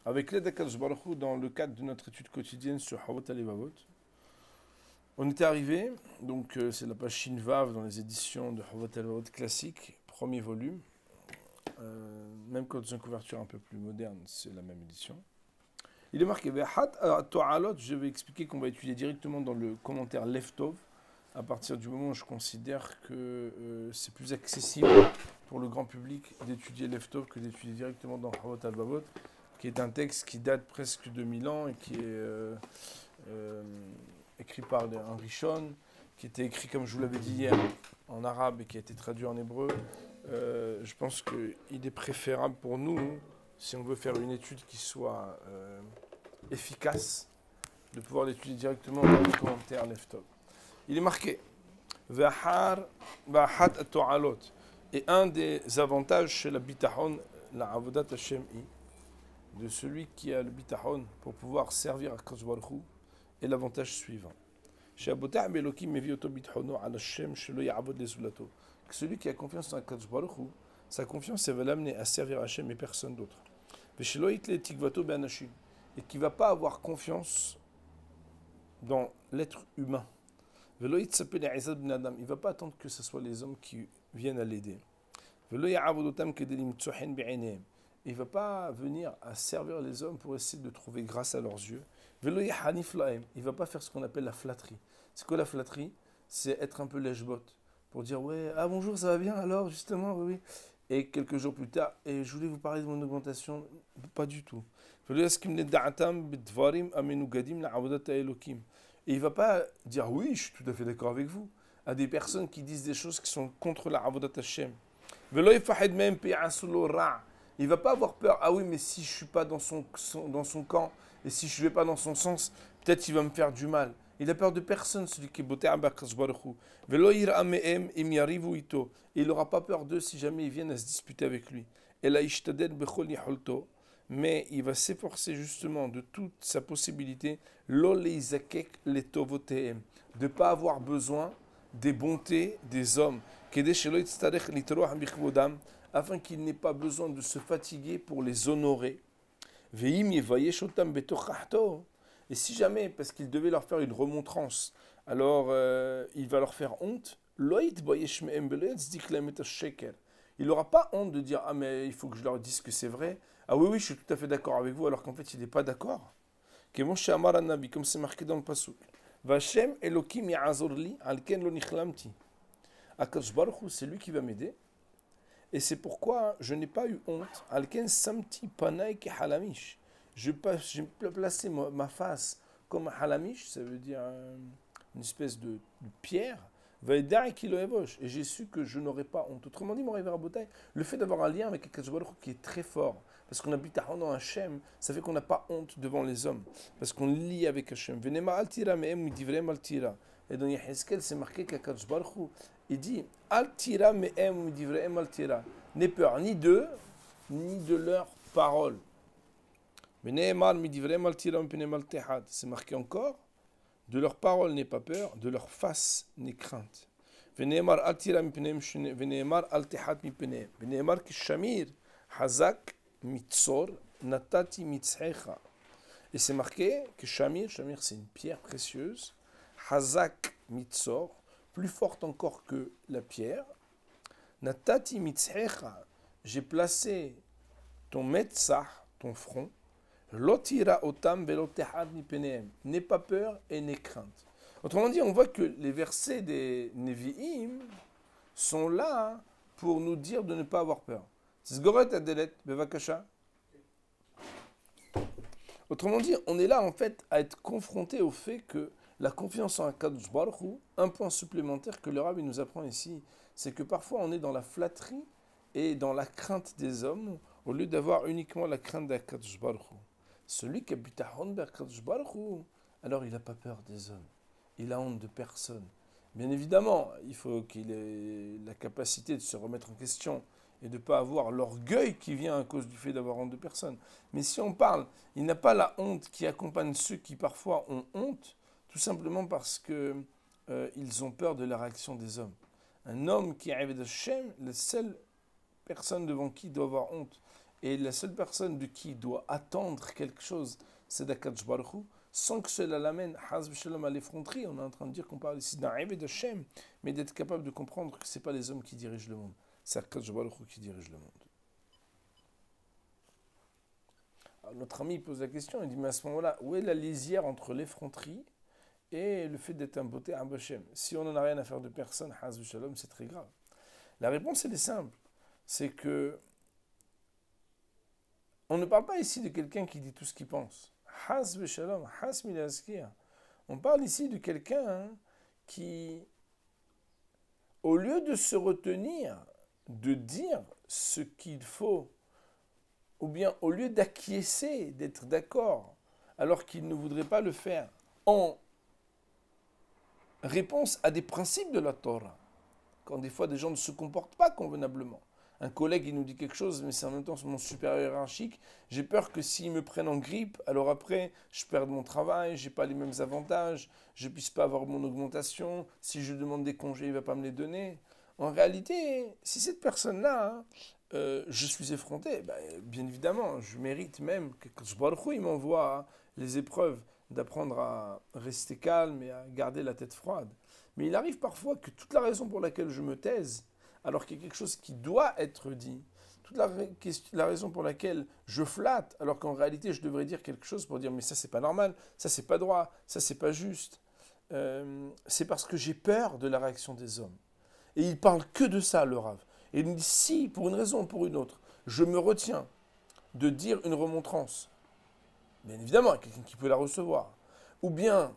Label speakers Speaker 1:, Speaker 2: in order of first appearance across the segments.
Speaker 1: Avec l'aide d'Akadosh Baruch Hu, dans le cadre de notre étude quotidienne sur Havot Alevavot, on était arrivé, donc c'est la page Shinvav dans les éditions de Havot Alevavot classique, premier volume. Même quand c'est une couverture un peu plus moderne, c'est la même édition. Il est marqué Ve'hat To'alot, je vais expliquer qu'on va étudier directement dans le commentaire Leftov, à partir du moment où je considère que c'est plus accessible pour le grand public d'étudier Leftov que d'étudier directement dans Havot Alevavot, qui est un texte qui date presque de 1000 ans et qui est écrit par un Rishon, qui était écrit, comme je vous l'avais dit hier, en arabe et qui a été traduit en hébreu. Je pense qu'il est préférable pour nous, si on veut faire une étude qui soit efficace, de pouvoir l'étudier directement dans le commentaire Leftov. Il est marqué Vahar Vahat To'alot. Et un des avantages chez la bitahon, la avodat Hashem de celui qui a le bitahon pour pouvoir servir à Kadosh Baruch Hu, est l'avantage suivant. Chez Abotah Belokim Mevioto bithono al Hashem shelo ya'avod lezulato. Celui qui a confiance en Kadosh Baruch Hu, sa confiance elle va l'amener à servir Hashem et personne d'autre. Veshelo yitle tikvato be'anashim. Et qui ne va pas avoir confiance dans l'être humain. Il ne va pas attendre que ce soit les hommes qui viennent à l'aider. Il ne va pas venir à servir les hommes pour essayer de trouver grâce à leurs yeux. Il ne va pas faire ce qu'on appelle la flatterie. C'est quoi la flatterie? C'est être un peu lèche-bot. Pour dire, ouais, ah bonjour, ça va bien alors, justement, oui, oui. Et quelques jours plus tard, et je voulais vous parler de mon augmentation. Pas du tout. Et il ne va pas dire oui, je suis tout à fait d'accord avec vous, à des personnes qui disent des choses qui sont contre la Avodat Hashem. Il ne va pas avoir peur, ah oui, mais si je ne suis pas dans son camp, et si je ne vais pas dans son sens, peut-être il va me faire du mal. Il a peur de personne, celui qui est beauté à Bakadosh Baruch Hu. Il n'aura pas peur d'eux si jamais ils viennent à se disputer avec lui. Mais il va s'efforcer justement de toute sa possibilité de ne pas avoir besoin des bontés des hommes, afin qu'il n'ait pas besoin de se fatiguer pour les honorer. Et si jamais, parce qu'il devait leur faire une remontrance, alors il va leur faire honte, il n'aura pas honte de dire « Ah mais il faut que je leur dise que c'est vrai. Ah oui, oui, je suis tout à fait d'accord avec vous, alors qu'en fait il n'est pas d'accord. » Comme c'est marqué dans le pasuk. Vashem Elokim ya'azorli alken lo nichlamti. Akadosh Baruch Hu, c'est lui qui va m'aider. Et c'est pourquoi je n'ai pas eu honte. Alken samti panay ke halamish. J'ai placé ma face comme un halamish, ça veut dire une espèce de pierre. Et j'ai su que je n'aurais pas honte. Autrement dit, mon rêve Rabotai, le fait d'avoir un lien avec Akadosh Baruch Hu qui est très fort, parce qu'on habite à dans Hachem, ça fait qu'on n'a pas honte devant les hommes, parce qu'on lie avec Hachem. Venema altira me'em midivrem altira. Et dans Yehezkel, c'est marqué qu'Akadosh Baruch Hu, il dit altira me'em midivrem altira. N'aie peur ni d'eux, ni de leurs paroles. Veneemar midivrem altira me'penem altehad. C'est marqué encore. De leurs paroles n'aie pas peur, de leur face n'aie crainte. Veneemar altira mipenem, veneemar altehad mipenem. Veneemar kishamir hazak mitzor natati mitzhecha. Et c'est marqué que Shamir c'est une pierre précieuse, hazak mitzor, plus forte encore que la pierre. Natati mitzhecha, j'ai placé ton metzah, ton front. L'otira otam velotehad ni peneem. N'aie pas peur et n'aie crainte. Autrement dit, on voit que les versets des Nevi'im sont là pour nous dire de ne pas avoir peur. Zgoret adelet bevakasha. Autrement dit, on est là en fait à être confronté au fait que la confiance en Akadosh Baruch Hu, un point supplémentaire que le Rabbi nous apprend ici, c'est que parfois on est dans la flatterie et dans la crainte des hommes au lieu d'avoir uniquement la crainte d'Akadosh Baruch Hu. Celui qui habite à Kadosh Baruch Hu, alors il n'a pas peur des hommes. Il a honte de personne. Bien évidemment, il faut qu'il ait la capacité de se remettre en question et de ne pas avoir l'orgueil qui vient à cause du fait d'avoir honte de personne. Mais si on parle, il n'a pas la honte qui accompagne ceux qui parfois ont honte, tout simplement parce qu'ils ont peur de la réaction des hommes. Un homme qui arrive de Shem, la seule personne devant qui il doit avoir honte, Et la seule personne de qui il doit attendre quelque chose, c'est d'Akadosh Baruch Hu, sans que cela l'amène Hazb Shalom à l'effronterie. On est en train de dire qu'on parle ici d'un Eved Hashem, mais d'être capable de comprendre que ce n'est pas les hommes qui dirigent le monde, c'est Akadosh Baruch Hu qui dirige le monde. Alors, notre ami pose la question, il dit, mais à ce moment-là, où est la lisière entre l'effronterie et le fait d'être un beauté à Hashem? Si on n'en a rien à faire de personne, Hazb Shalom, c'est très grave. La réponse, elle est simple, c'est que on ne parle pas ici de quelqu'un qui dit tout ce qu'il pense. Hazb Shalom, Has Milaskir. On parle ici de quelqu'un qui, au lieu de se retenir de dire ce qu'il faut, ou bien au lieu d'acquiescer, d'être d'accord, alors qu'il ne voudrait pas le faire, en réponse à des principes de la Torah, quand des fois des gens ne se comportent pas convenablement. Un collègue, il nous dit quelque chose, mais c'est en même temps mon supérieur hiérarchique. J'ai peur que s'il me prenne en grippe, alors après, je perde mon travail, je n'ai pas les mêmes avantages, je ne puisse pas avoir mon augmentation. Si je demande des congés, il ne va pas me les donner. En réalité, si cette personne-là, je suis effronté, bien évidemment, je mérite même que Baruch Hu, il m'envoie les épreuves d'apprendre à rester calme et à garder la tête froide. Mais il arrive parfois que toute la raison pour laquelle je me taise, alors qu'il y a quelque chose qui doit être dit, toute la raison pour laquelle je flatte, alors qu'en réalité je devrais dire quelque chose pour dire mais ça c'est pas normal, ça c'est pas droit, ça c'est pas juste, c'est parce que j'ai peur de la réaction des hommes. Et il parle que de ça, le Rav. Et il me dit si, pour une raison ou pour une autre, je me retiens de dire une remontrance, bien évidemment, il y a quelqu'un qui peut la recevoir, ou bien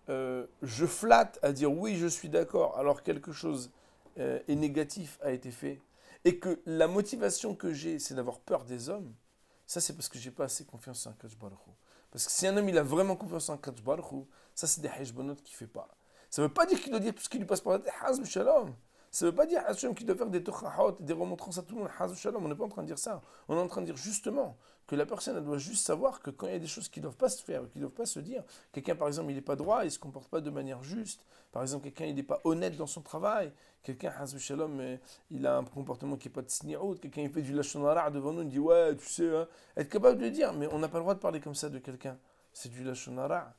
Speaker 1: je flatte à dire oui je suis d'accord, alors quelque chose et négatif a été fait, et que la motivation que j'ai, c'est d'avoir peur des hommes, ça c'est parce que j'ai pas assez confiance en Akadosh Baruch Hu. Parce que si un homme il a vraiment confiance en Akadosh Baruch Hu, ça c'est des heshbonot qu'il fait pas. Ça veut pas dire qu'il doit dire tout ce qui lui passe par la tête, Hazb Shalom. Ça veut pas dire Hashem qu'il doit faire des tochahot, des remontrances à tout le monde, Hazb Shalom. On n'est pas en train de dire ça. On est en train de dire justement que la personne elle doit juste savoir que quand il y a des choses qui ne doivent pas se faire, qui ne doivent pas se dire, quelqu'un par exemple il n'est pas droit, il ne se comporte pas de manière juste, par exemple quelqu'un il n'est pas honnête dans son travail, quelqu'un, Hazb Shalom, il a un comportement qui n'est pas de sniout, quelqu'un il fait du lashon hara devant nous, il dit ouais tu sais, hein, être capable de dire, mais on n'a pas le droit de parler comme ça de quelqu'un, c'est du lashon hara.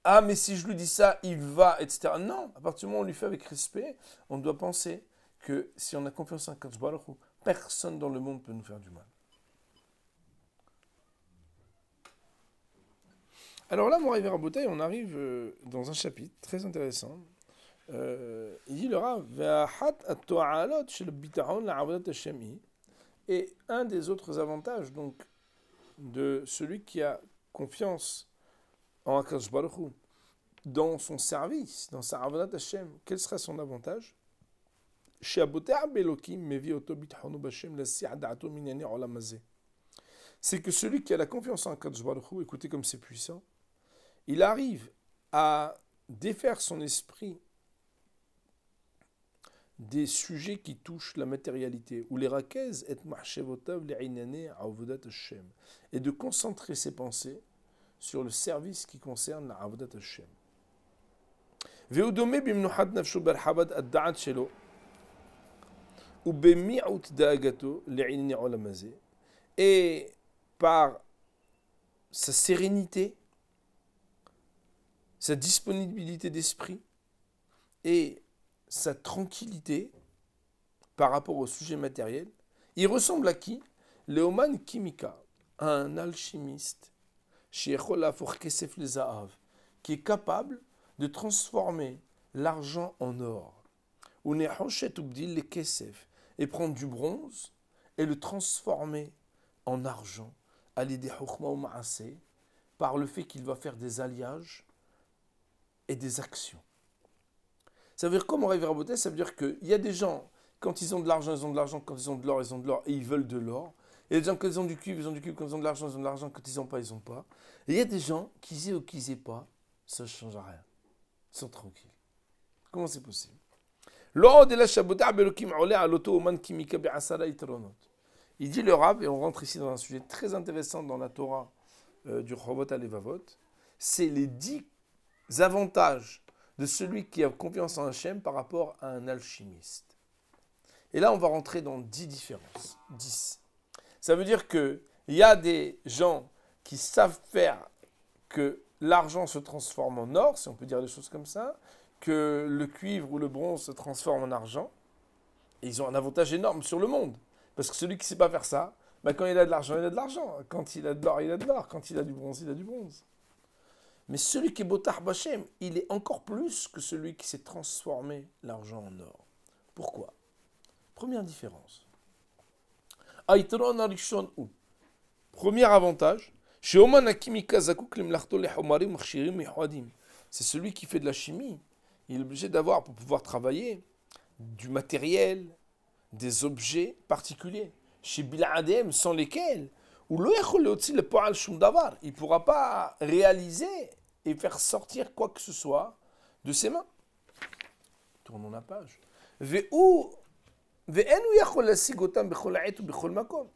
Speaker 1: Ah mais si je lui dis ça, il va, etc. Non, à partir du moment où on lui fait avec respect, on doit penser que si on a confiance en Akadosh Baruch Hu, personne dans le monde peut nous faire du mal. Alors là, Moraï Verabotay, on arrive dans un chapitre très intéressant. Il dit le Rav, et un des autres avantages donc de celui qui a confiance en Akadosh Baruch Hu dans son service, dans sa Avodat Hashem, quel sera son avantage? C'est que celui qui a la confiance en Akadosh Baruch Hu, écoutez comme c'est puissant, il arrive à défaire son esprit des sujets qui touchent la matérialité, ou les rakez et mahshevotav le'inane avodat Hashem, et de concentrer ses pensées sur le service qui concerne la avodat Hashem. Ve'udome bimnuchat nafsho berhabad ad-da'at shelo, ou bemi'ut da'agato le'inane olamazé, et par sa sérénité, sa disponibilité d'esprit et sa tranquillité par rapport au sujet matériel, il ressemble à qui? Léoman Kimika, un alchimiste, qui est capable de transformer l'argent en or. Et prendre du bronze et le transformer en argent par le fait qu'il va faire des alliages et des actions. Ça veut dire comme on rêve à beauté, ça veut dire qu'il y a des gens, quand ils ont de l'argent, ils ont de l'argent, quand ils ont de l'or, ils ont de l'or, et ils veulent de l'or. Il y a des gens, quand ils ont du cuivre, ils ont du cuivre, quand ils ont de l'argent, ils ont de l'argent, quand ils n'ont pas, ils n'ont pas. Et il y a des gens, qu'ils aient ou qu'ils n'aient pas, ça ne change rien. Ils sont tranquilles. Comment c'est possible? Il dit le Rav, et on rentre ici dans un sujet très intéressant dans la Torah du Chovot Alevavot, c'est les 10 avantages de celui qui a confiance en Hachem par rapport à un alchimiste. Et là, on va rentrer dans 10 différences. 10. Ça veut dire qu'il y a des gens qui savent faire que l'argent se transforme en or, si on peut dire des choses comme ça, que le cuivre ou le bronze se transforme en argent. Et ils ont un avantage énorme sur le monde. Parce que celui qui ne sait pas faire ça, bah quand il a de l'argent, il a de l'argent. Quand il a de l'or, il a de l'or. Quand il a du bronze, il a du bronze. Mais celui qui est Botar Bachem, il est encore plus que celui qui s'est transformé l'argent en or. Pourquoi? Première différence. Aitron Arishon ou. Premier avantage. C'est celui qui fait de la chimie. Il est obligé d'avoir, pour pouvoir travailler, du matériel, des objets particuliers. Chez Biladem, sans lesquels, il ne pourra pas réaliser et faire sortir quoi que ce soit de ses mains. Tournons la page. Et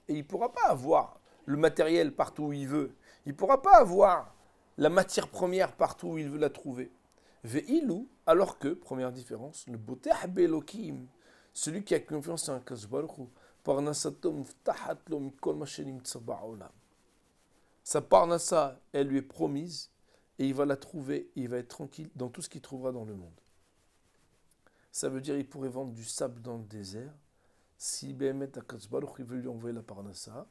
Speaker 1: il ne pourra pas avoir le matériel partout où il veut. Il ne pourra pas avoir la matière première partout où il veut la trouver. Alors que, première différence, le Boteh Belokim, celui qui a confiance en Akadosh Baruch Hu, sa parnassa, elle lui est promise et il va la trouver et il va être tranquille dans tout ce qu'il trouvera dans le monde. Ça veut dire qu'il pourrait vendre du sable dans le désert. Si Béhémet Akadosh Baruch Hu veut lui envoyer la parnassa,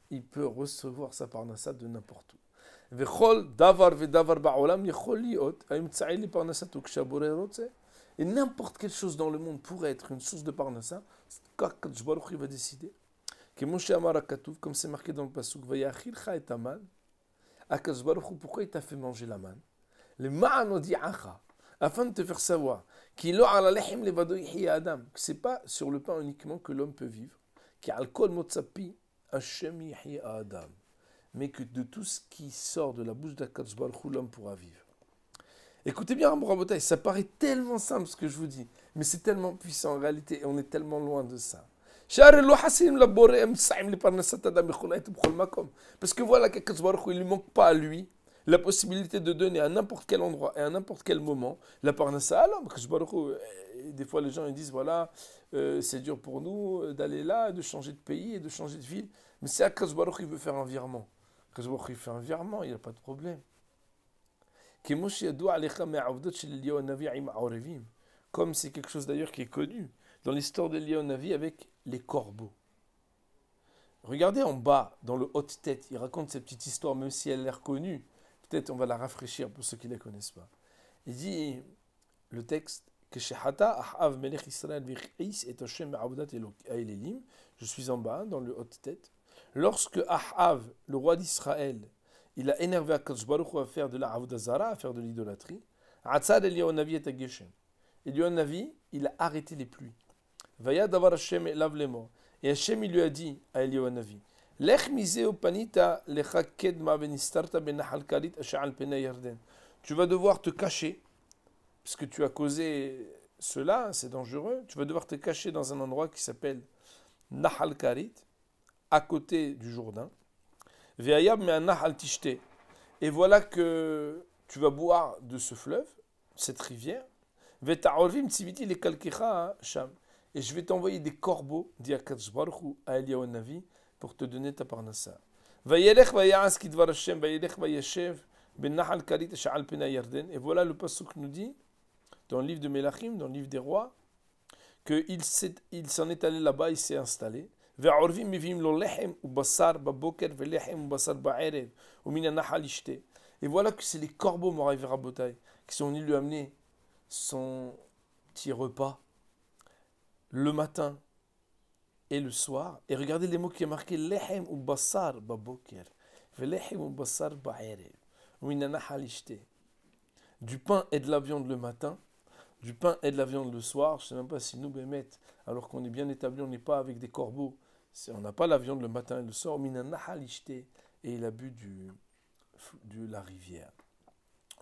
Speaker 1: il peut recevoir sa parnassa de n'importe où. Et n'importe quelle chose dans le monde pourrait être une source de parnassa, qu'Akadosh Baruch Hu va décider. Comme c'est marqué dans le pasuk, Akadosh Baruch Hu, pourquoi il t'a fait manger la manne? Le ma'anodi'acha, afin de te faire savoir que c'est pas sur le pain uniquement que l'homme peut vivre, mais que de tout ce qui sort de la bouche d'Akadosh Baruch Hu, l'homme pourra vivre. Écoutez bien, Rabotai, ça paraît tellement simple ce que je vous dis, mais c'est tellement puissant en réalité et on est tellement loin de ça. Parce que voilà, qu'Akadosh Baruch Hu, il ne lui manque pas à lui la possibilité de donner à n'importe quel endroit et à n'importe quel moment la parnassa à l'homme. Des fois les gens ils disent voilà, c'est dur pour nous d'aller là, de changer de pays et de changer de ville. Mais c'est Akadosh Baruch Hu, il veut faire un virement. Akadosh Baruch Hu, il fait un virement, il n'y a pas de problème. Comme c'est quelque chose d'ailleurs qui est connu dans l'histoire d'Eliyahu Navi avec les corbeaux. Regardez en bas, dans le haute-tête, il raconte cette petite histoire, même si elle a l'air connue. Peut-être on va la rafraîchir pour ceux qui ne la connaissent pas. Il dit, le texte, que je suis en bas, dans le haute-tête. Lorsque Ahav, le roi d'Israël, il a énervé Akadosh Baruch Hu à faire de la Avodah Zara, à faire de l'idolâtrie, Eliyahu Navi et Geshem. Eliyahu Navi, il a arrêté les pluies. Vaya davar Hashem elav lemo. Et Hashem, il lui a dit à Eliyahu Navi, Lech miseo panita lecha kedma venistarta benahal karit asha'al penay Yarden. Tu vas devoir te cacher, puisque tu as causé cela, c'est dangereux. Tu vas devoir te cacher dans un endroit qui s'appelle Nahal Karit, à côté du Jourdain. Et voilà que tu vas boire de ce fleuve, cette rivière. Et je vais t'envoyer des corbeaux, dit Akadosh Baruch Hu à Eliyahu Navi, pour te donner ta parnassa. Et voilà le pasuk nous dit, dans le livre de Melachim, dans le livre des rois, qu'il s'en est allé là-bas, il s'est installé. Et voilà que c'est les corbeaux, Moraï Rabotai, qui sont venus lui amener son petit repas le matin et le soir. Et regardez les mots qui est marqué Lehem ou Bassar Baboker, Lehem ou Bassar Ba'erev, du pain et de la viande le matin, du pain et de la viande le soir. Je ne sais même pas si nous, Bémet, alors qu'on est bien établi, on n'est pas avec des corbeaux. On n'a pas la viande le matin et le soir. Et il a bu de la rivière.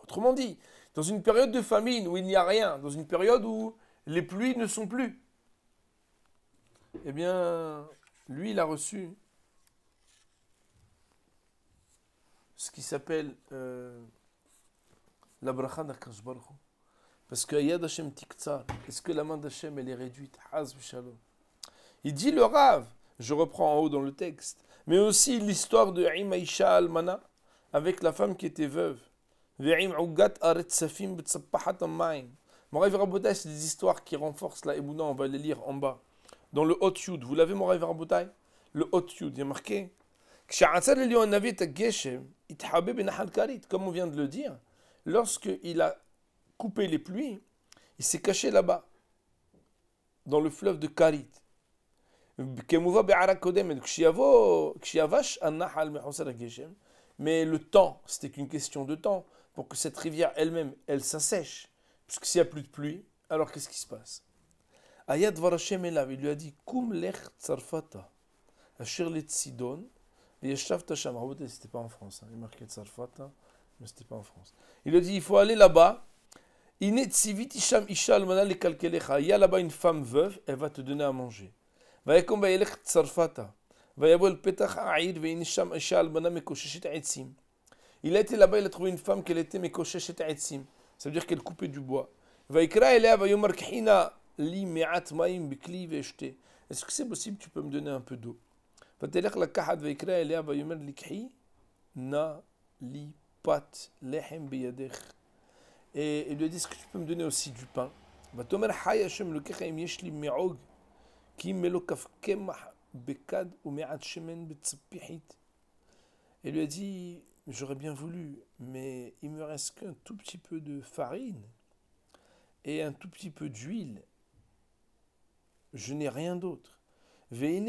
Speaker 1: Autrement dit, dans une période de famine où il n'y a rien, dans une période où les pluies ne sont plus, eh bien, lui, il a reçu ce qui s'appelle la bracha d'Akadosh Baruch Hu. Parce que Yad Hashem Tiktsar, est-ce que la main d'Hashem elle est réduite? Il dit le Rav, je reprends en haut dans le texte, Mais aussi l'histoire de Aïmaïcha Almana avec la femme qui était veuve. Ve'im ugat aret safim b'tsappahat amaim. Moraï Rabotai, c'est des histoires qui renforcent la Ebouna, on va les lire en bas. Dans le Hot Yud, vous l'avez Moraï Rabotai? Le Hot Yud, il y a marqué comme on vient de le dire, lorsqu'il a coupé les pluies, il s'est caché là-bas, dans le fleuve de Karit. Mais le temps, c'était qu'une question de temps, pour que cette rivière elle-même, elle s'assèche. Puisque s'il n'y a plus de pluie, alors qu'est-ce qui se passe? Ayad Varashem Elav, il lui a dit, Kum lech tsarfata, asher let Sidon, c'était pas en France, il marquait Tsarfata, mais c'était pas en France. Il a dit, il faut aller là-bas. Il y a là-bas une femme veuve, elle va te donner à manger. Il a été là-bas, il a trouvé une femme qui était mekoshesh et etzim. Ça veut dire qu'elle coupait du bois. Est-ce que c'est possible, tu peux me donner un peu d'eau? فتلك لكحد ويكرا إليها ويمر لكحي نا لي بات لحم بيدخ. Et il lui a dit, est-ce que tu peux me donner aussi du pain? ותאמר חי השם אלוקיך אם יש לי מעוג כי אם מלוא כף קמח בכד ומעט שמן בצפיחית. Il lui a dit, j'aurais bien voulu, mais il me reste qu'un tout petit peu de farine et un tout petit peu d'huile. Je n'ai rien d'autre. Et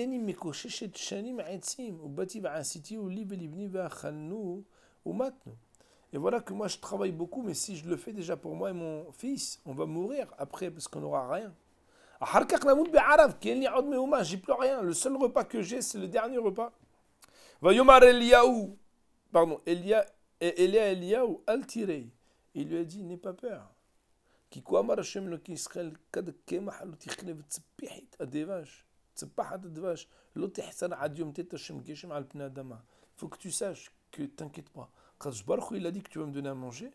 Speaker 1: voilà que moi je travaille beaucoup, mais si je le fais déjà pour moi et mon fils, on va mourir après parce qu'on n'aura rien. J'ai plus rien. Le seul repas que j'ai, c'est le dernier repas. Pardon, Eliyahu al-Tirei. Il lui a dit, n'aie pas peur. Il faut que tu saches que t'inquiète pas. Il a dit que tu vas me donner à manger.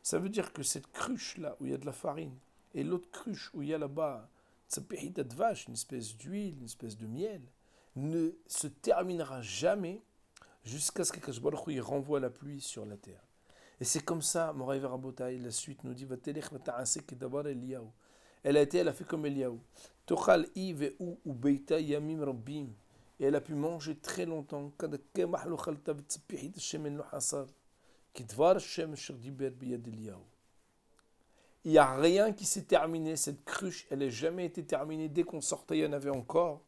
Speaker 1: Ça veut dire que cette cruche là où il y a de la farine et l'autre cruche où il y a là-bas une espèce d'huile, une espèce de miel, ne se terminera jamais jusqu'à ce que Kadosh Baruch Hu renvoie la pluie sur la terre. Et c'est comme ça, Moraï Rabotai, la suite nous dit elle a fait comme Eliyahu. Et elle a pu manger très longtemps. Il n'y a rien qui s'est terminé. Cette cruche, elle n'a jamais été terminée. Dès qu'on sortait, il y en avait encore.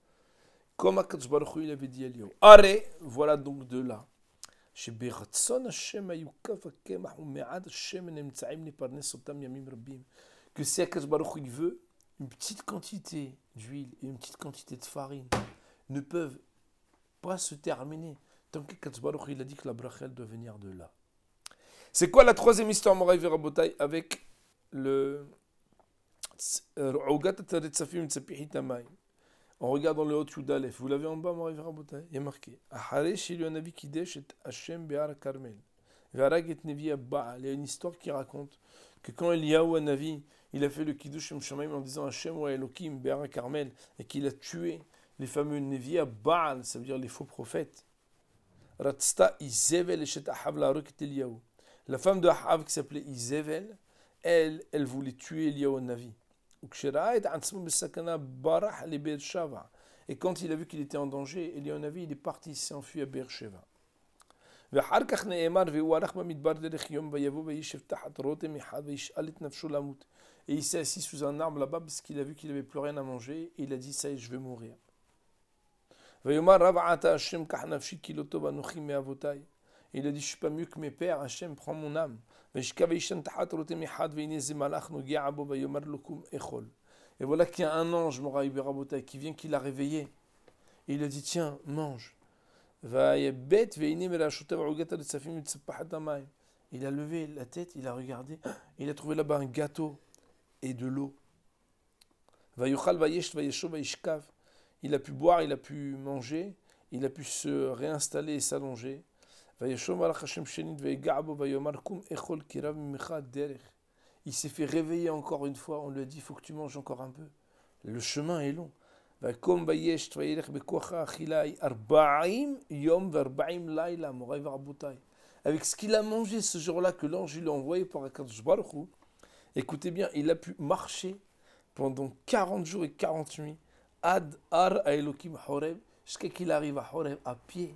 Speaker 1: Comme Akadosh Baruch Hu, il avait dit à Eliyahu. Arrête, voilà donc de là. Que si Akadosh Baruch Hu veut, une petite quantité d'huile et une petite quantité de farine ne peuvent pas se terminer tant qu'Akadosh Baruch Hu il a dit que la bracha doit venir de là. C'est quoi la troisième histoire, Moraï Verabotai, avec le on regarde dans le haut Yudalef. Vous l'avez en bas, Moraï Verabotai. Il y a marqué Aharesh, il y a un avis qui dèche et Hashem Be'ar Karmel. Varag et Nevi Baal. Il y a une histoire qui raconte que quand Eliyahu Hanavi, il a fait le Kiddush Shamaim en disant Hashem wa Elohim Be'ar Karmel et qu'il a tué les fameux Nevi Baal, ça veut dire les faux prophètes. Ratzta Izevel et Ahav la Roket Eliyahu. La femme de Ahav qui s'appelait Izevel, elle voulait tuer Eliyahu Hanavi. Et quand il a vu qu'il était en danger, Eliyahu Hanavi, il est parti, il s'est enfui à Beersheva. Et il s'est assis sous un arbre là-bas parce qu'il a vu qu'il n'avait plus rien à manger et il a dit ça y est, je vais mourir. Il a dit je suis pas mieux que mes pères, Hachem prends mon âme. Et voilà qu'il y a un ange qui vient, qui l'a réveillé et il a dit tiens, mange. Il a levé la tête, il a regardé, il a trouvé là-bas un gâteau et de l'eau. Il a pu boire, il a pu manger, il a pu se réinstaller et s'allonger. Il s'est fait réveiller encore une fois, on lui a dit il faut que tu manges encore un peu. Le chemin est long. ויקום וישת וילך בכוח האכילה 40 יום ו40 לילה, מוריי ורבותיי. Avec ce qu'il a mangé ce jour-là que l'ange lui a envoyé pour Akadosh Baruch Hu, écoutez bien, il a pu marcher pendant 40 jours et 40 nuits, ad ar a Elokim Horeb, jusqu'à qu'il arrive à Horeb à pied,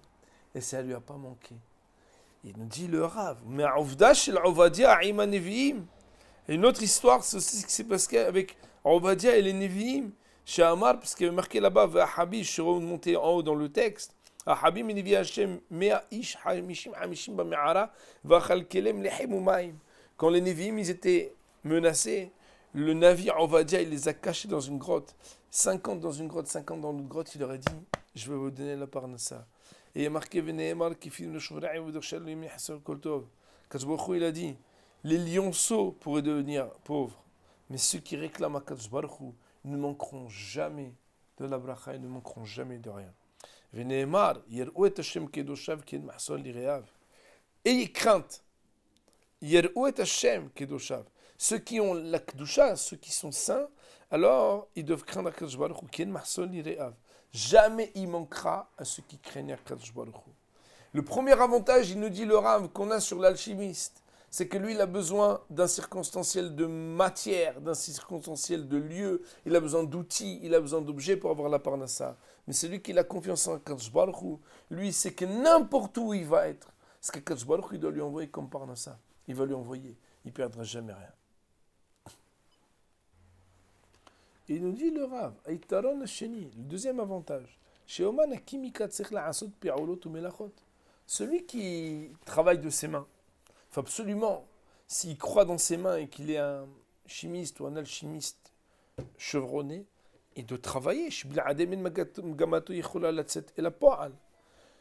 Speaker 1: et ça ne lui a pas manqué. Il nous dit le Rav, mais Ovda shel Ovadia ima Nevi'im. Et une autre histoire, c'est aussi ce qui s'est passé avec Ovadia et les Nevi'im, chez Amar, parce qu'il y avait marqué là-bas, Vahabi, je suis remonté en haut dans le texte, Ahabi Nevi Hashem, Mea Ish, Hamishim, Hamishim, Bame'ara, Vachalkelem, Lechem Umaim. Quand les Nevi'im, ils étaient menacés, le navire Ovadia, il les a cachés dans une grotte. 50 dans une grotte, 50 dans l'autre grotte, il leur a dit, je vais vous donner la parnassa. Et il y a marqué, Veneemar, qui filme le Shuvra'i, Vudokshal, Limni, Hassal, Koltov. Kadosh il a dit, les lionceaux pourraient devenir pauvres, mais ceux qui réclament à Kadosh Baruch Hu ne manqueront jamais de la bracha et ne manqueront jamais de rien. Veneemar, Yer'u et Hashem Kedoshav, Ken Mahsol, Lireav. Ayez crainte. Yer'u et Hashem Kedoshav. Ceux qui ont la Kedusha, ceux qui sont saints, alors ils doivent craindre Akadosh Baruch Hu, Ken Mahsol Lireav. Jamais il manquera à ceux qui craignent Akadosh Baruch Hu. Le premier avantage, il nous dit le Rav, qu'on a sur l'alchimiste, c'est que lui, il a besoin d'un circonstanciel de matière, d'un circonstanciel de lieu, il a besoin d'outils, il a besoin d'objets pour avoir la parnassa. Mais celui qui a confiance en Akadosh Baruch Hu, lui, c'est que n'importe où il va être, ce qu'Akadosh Baruch Hu, il doit lui envoyer comme parnassa. Il va lui envoyer, il ne perdra jamais rien. Et il nous dit le Rav, Aïtaron Hasheni, le deuxième avantage, celui qui travaille de ses mains, il faut absolument, s'il croit dans ses mains et qu'il est un chimiste ou un alchimiste chevronné, il doit travailler.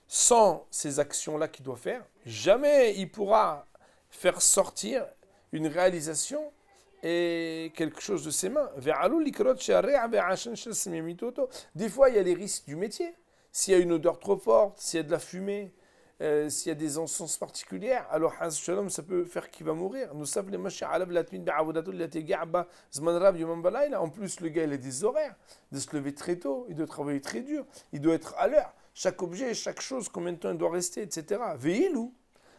Speaker 1: Sans ces actions-là qu'il doit faire, jamais il pourra faire sortir une réalisation et quelque chose de ses mains. Des fois, il y a les risques du métier. S'il y a une odeur trop forte, s'il y a de la fumée, s'il y a des encens particulières, alors ça peut faire qu'il va mourir. En plus, le gars, il a des horaires, de se lever très tôt, il doit travailler très dur, il doit être à l'heure. Chaque objet, chaque chose, combien de temps il doit rester, etc. Veilou.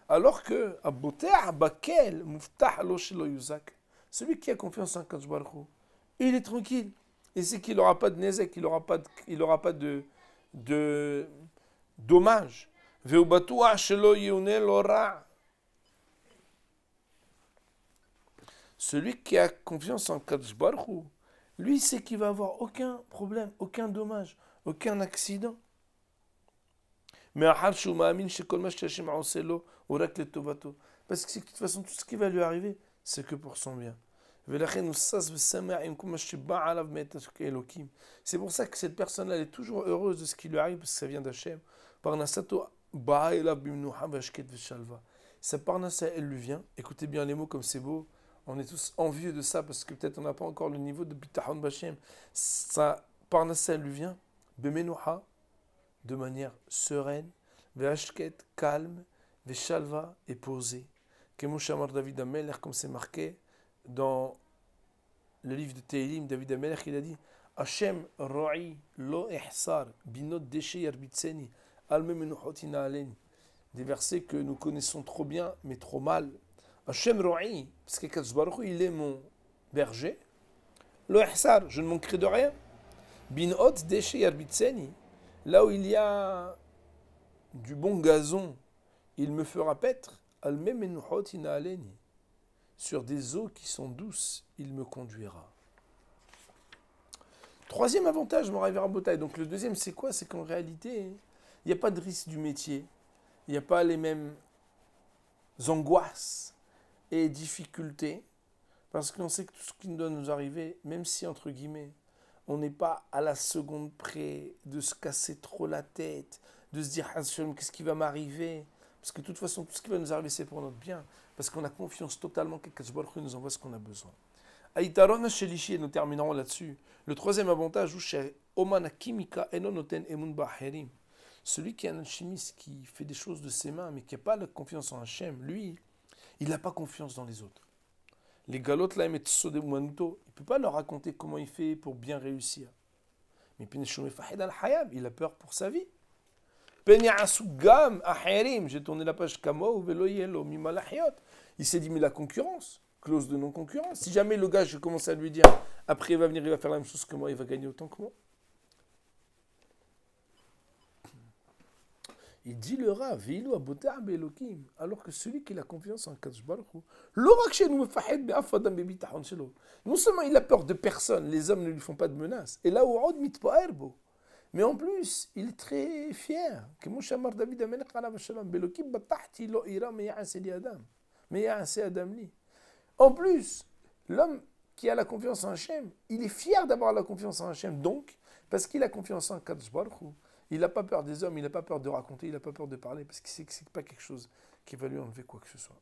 Speaker 1: Alors que, celui qui a confiance en Kadosh Baruch Hu, il est tranquille. Il sait qu'il n'aura pas de nezek, il n'aura pas de dommage. Celui qui a confiance en Kadosh Baruch Hu, lui sait qu'il va avoir aucun problème, aucun dommage, aucun accident. Mais parce que de toute façon, tout ce qui va lui arriver, c'est que pour son bien. C'est pour ça que cette personne-là, elle est toujours heureuse de ce qui lui arrive, parce que ça vient d'Hachem. Sa parnassa, elle lui vient. Écoutez bien les mots comme c'est beau. On est tous envieux de ça, parce que peut-être on n'a pas encore le niveau de Bitachon B'Hachem. Sa parnassa, elle lui vient. Bemenuha, de manière sereine, Ve'ashket, calme, Ve'shalva, et posée. Kemushamar David Amelech, comme c'est marqué dans le livre de Tehillim, David Amelech, il a dit Hashem ro'i lo ihsar, binot deshe yarbitseni, alme menuchotina aleni. Des versets que nous connaissons trop bien, mais trop mal. Hashem ro'i, parce que Kadosh Baruch Hu, il est mon berger. Lo ihsar, je ne manquerai de rien. Binot deshe yarbitseni, là où il y a du bon gazon, il me fera paître. Sur des eaux qui sont douces, il me conduira. Troisième avantage, mon rêve à bataille. Donc le deuxième, c'est quoi? C'est qu'en réalité, il n'y a pas de risque du métier. Il n'y a pas les mêmes angoisses et difficultés. Parce qu'on sait que tout ce qui doit nous arriver, même si, entre guillemets, on n'est pas à la seconde près de se casser trop la tête, de se dire, qu'est-ce qui va m'arriver? Parce que de toute façon, tout ce qui va nous arriver, c'est pour notre bien. Parce qu'on a confiance totalement que Kadosh Baruch Hu nous envoie ce qu'on a besoin. Aïtaron Shelishi, et nous terminerons là-dessus. Le troisième avantage, celui qui est un alchimiste, qui fait des choses de ses mains, mais qui n'a pas la confiance en Hachem, lui, il n'a pas confiance dans les autres. Les galotes là, il ne peut pas leur raconter comment il fait pour bien réussir. Mais il a peur pour sa vie. J'ai tourné la page Kamo, il s'est dit, mais la concurrence, clause de non-concurrence. Si jamais le gars, je commence à lui dire, après il va venir, il va faire la même chose que moi, il va gagner autant que moi. Il dit le Rav, alors que celui qui a confiance en Kadosh Baruch Hu, non seulement il a peur de personne, les hommes ne lui font pas de menaces, et là où mais en plus, il est très fier. En plus, l'homme qui a la confiance en Hachem, il est fier d'avoir la confiance en Hachem. Donc, parce qu'il a confiance en Kadosh Baruch Hu, il n'a pas peur des hommes, il n'a pas peur de raconter, il n'a pas peur de parler, parce qu'il sait que ce n'est pas quelque chose qui va lui enlever quoi que ce soit.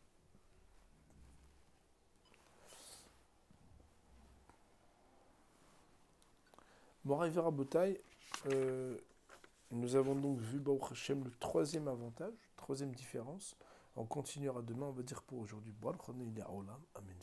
Speaker 1: Moraï Verabotai, nous avons donc vu Baruch Hashem le troisième avantage, troisième différence. On continuera demain, on va dire pour aujourd'hui. Baruch Olam, Amen.